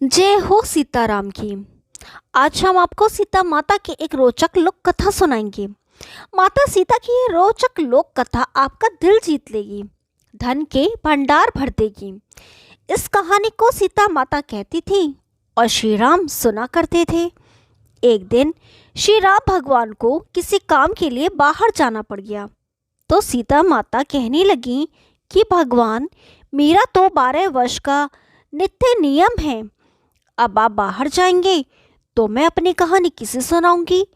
जय हो सीताराम की। आज हम आपको सीता माता की एक रोचक लोक कथा सुनाएंगे। माता सीता की ये रोचक लोक कथा आपका दिल जीत लेगी, धन के भंडार भर देगी। इस कहानी को सीता माता कहती थी और श्री राम सुना करते थे। एक दिन श्री राम भगवान को किसी काम के लिए बाहर जाना पड़ गया, तो सीता माता कहने लगी कि भगवान, मेरा तो 12 वर्ष का नित्य नियम है। अब आप बाहर जाएंगे तो मैं अपनी कहानी किसे सुनाऊंगी।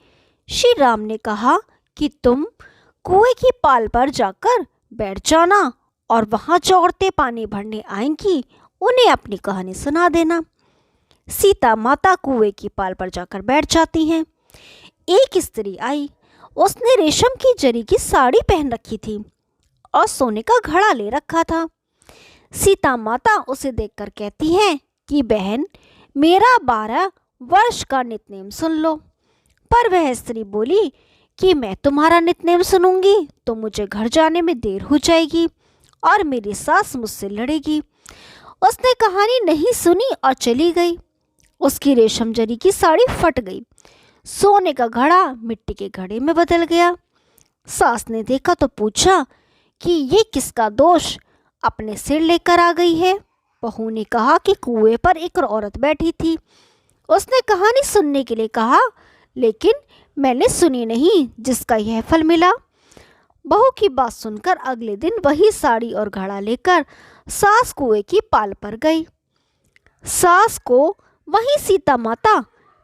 श्री राम ने कहा कि तुम कुएं की पाल पर जाकर बैठ जाना और वहां जो औरतें पानी भरने आएंगी उन्हें अपनी कहानी सुना देना। सीता माता कुएं की पाल पर जाकर बैठ जाती हैं। एक स्त्री आई। उसने रेशम की जरी की साड़ी पहन रखी थी और सोने का घड़ा ले रखा था। सीता माता उसे देखकर कहती है कि बहन, मेरा 12 वर्ष का नितनेम सुन लो। पर वह स्त्री बोली कि मैं तुम्हारा नितनेम सुनूंगी तो मुझे घर जाने में देर हो जाएगी और मेरी सास मुझसे लड़ेगी। उसने कहानी नहीं सुनी और चली गई। उसकी रेशम जरी की साड़ी फट गई। सोने का घड़ा मिट्टी के घड़े में बदल गया। सास ने देखा तो पूछा कि ये किसका दोष अपने सिर लेकर आ गई है। बहू ने कहा कि कुएं पर एक औरत बैठी थी। उसने कहानी सुनने के लिए कहा, लेकिन मैंने सुनी नहीं जिसका यह फल मिला। बहू की बात सुनकर अगले दिन वही साड़ी और घड़ा लेकर सास कुएं की पाल पर गई। सास को वहीं सीता माता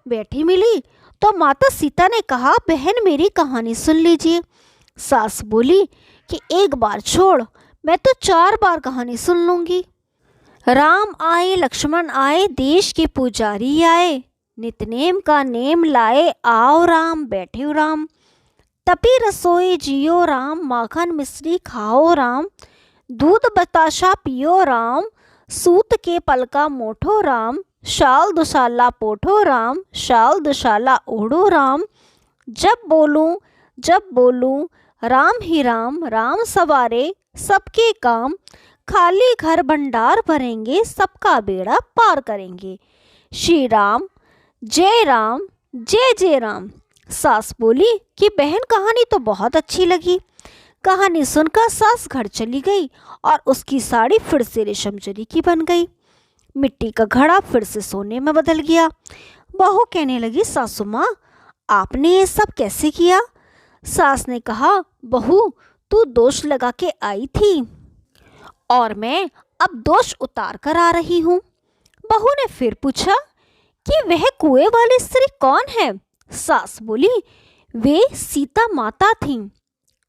बैठी मिली तो माता सीता ने कहा, बहन मेरी कहानी सुन लीजिए। सास बोली कि एक बार छोड़, मैं तो 4 बार कहानी सुन लूंगी। राम आए लक्ष्मण आए, देश के पुजारी आए, नितनेम का नेम लाए, आओ राम बैठे राम। तपी रसोई जियो राम, माखन मिश्री खाओ राम, दूध बताशा पियो राम, सूत के पलका मोठो राम, शाल दुशाला पोठो राम, शाल दुशाला ओढ़ो राम। जब बोलूं राम ही राम, राम सवारे सबके काम, खाली घर भंडार भरेंगे, सबका बेड़ा पार करेंगे। श्री राम जय जय राम। सास बोली कि बहन कहानी तो बहुत अच्छी लगी। कहानी सुनकर सास घर चली गई और उसकी साड़ी फिर से रेशम जरी की बन गई। मिट्टी का घड़ा फिर से सोने में बदल गया। बहू कहने लगी, सासू माँ, आपने ये सब कैसे किया? सास ने कहा, बहू तू दोष लगा के आई थी और मैं अब दोष उतार कर आ रही हूँ। बहू ने फिर पूछा कि वह कुएं वाली स्त्री कौन है? सास बोली, वे सीता माता थीं।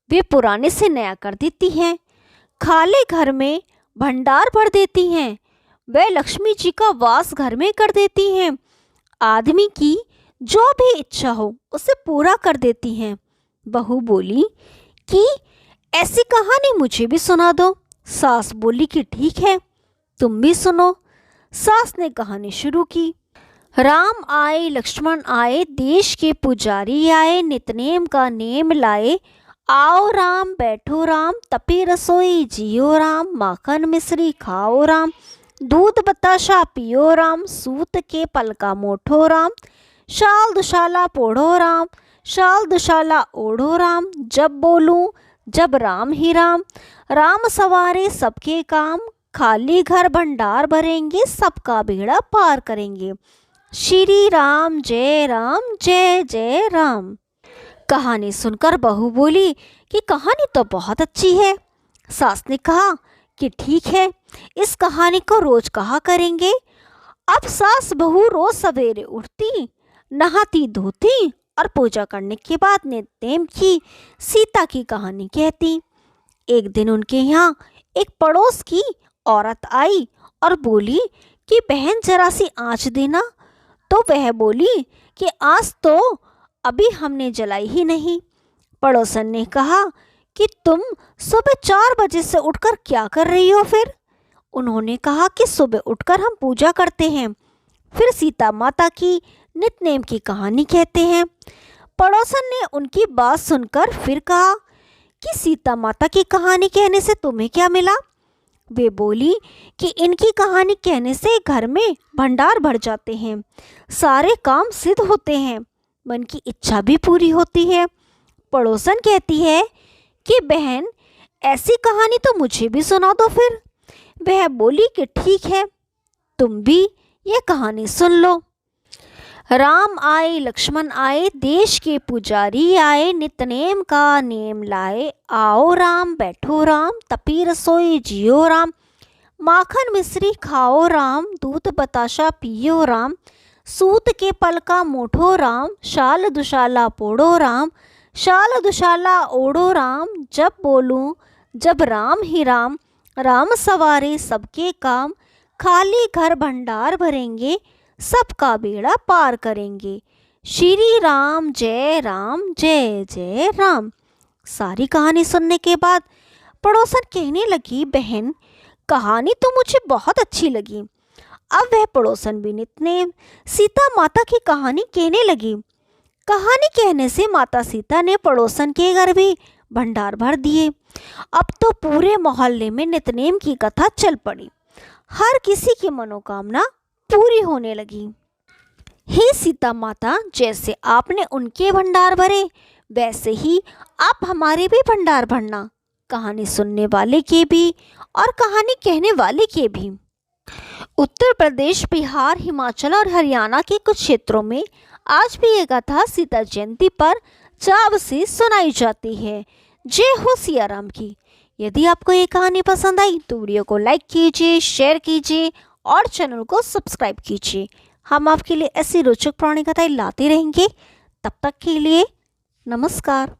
वे पुराने से नया कर देती हैं, खाली घर में भंडार भर देती हैं, वे लक्ष्मी जी का वास घर में कर देती हैं, आदमी की जो भी इच्छा हो उसे पूरा कर देती हैं। बहू बोली कि ऐसी कहानी मुझे भी सुना दो। सास बोली कि ठीक है, तुम भी सुनो। सास ने कहानी शुरू की। राम आए लक्ष्मण आए, देश के पुजारी आए, नितनेम का नेम लाए, आओ राम बैठो राम, तपी रसोई जियो राम, माखन मिश्री खाओ राम, दूध बताशा पियो राम, सूत के पलका मोठो राम, शाल दुशाला पोढ़ो राम, शाल दुशाला ओढ़ो राम। जब बोलूं जब राम ही राम, राम सवारे सबके काम, खाली घर भंडार भरेंगे, सबका बेड़ा पार करेंगे। श्री राम जय जय राम। कहानी सुनकर बहू बोली कि कहानी तो बहुत अच्छी है। सास ने कहा कि ठीक है, इस कहानी को रोज कहा करेंगे। अब सास बहू रोज सवेरे उठती, नहाती धोती और पूजा करने के बाद नित्नेम की सीता की कहानी कहती। एक दिन उनके यहाँ एक पड़ोस की औरत आई और बोली कि बहन जरा सी आँच देना। तो वह बोली कि आँच तो अभी हमने जलाई ही नहीं। पड़ोसन ने कहा कि तुम सुबह 4 बजे से उठकर क्या कर रही हो फिर? उन्होंने कहा कि सुबह उठकर हम पूजा करते हैं। फिर सीता माता की नितनेम की कहानी कहते हैं। पड़ोसन ने उनकी बात सुनकर फिर कहा कि सीता माता की कहानी कहने से तुम्हें क्या मिला? वे बोली कि इनकी कहानी कहने से घर में भंडार भर जाते हैं, सारे काम सिद्ध होते हैं, मन की इच्छा भी पूरी होती है। पड़ोसन कहती है कि बहन, ऐसी कहानी तो मुझे भी सुना दो फिर। वह बोली कि ठीक है, तुम भी ये कहानी सुन लो। राम आए लक्ष्मण आए, देश के पुजारी आए, नितनेम का नेम लाए। आओ राम बैठो राम, तपी रसोई जियो राम, माखन मिश्री खाओ राम, दूध बताशा पियो राम, सूत के पल का मोठो राम, शाल दुशाला पोड़ो राम, शाल दुशाला ओढ़ो राम, जब बोलूं जब राम ही राम, राम सवारे सबके काम, खाली घर भंडार भरेंगे, सबका बेड़ा पार करेंगे। श्री राम जय जय राम। सारी कहानी सुनने के बाद पड़ोसन कहने लगी, बहन, कहानी तो मुझे बहुत अच्छी लगी। अब वह पड़ोसन भी नितनेम सीता माता की कहानी कहने लगी। कहानी कहने से माता सीता ने पड़ोसन के घर भी भंडार भर दिए। अब तो पूरे मोहल्ले में नितनेम की कथा चल पड़ी। हर किसी की मनोकामना पूरी होने लगी। हे सीता माता, जैसे आपने उनके भंडार भरे, वैसे ही आप हमारे भी भंडार भरना, कहानी सुनने वाले के भी और कहानी कहने वाले के भी। उत्तर प्रदेश, बिहार, हिमाचल और हरियाणा के कुछ क्षेत्रों में आज भी ये कथा सीता जयंती पर चाव से सुनाई जाती है। जय हो सिया राम की। यदि आपको ये कहानी पसंद आई तो वीडियो को लाइक कीजिए, शेयर कीजिए और चैनल को सब्सक्राइब कीजिए। हम आपके लिए ऐसी रोचक पुरानी कथाएं लाते रहेंगे। तब तक के लिए नमस्कार।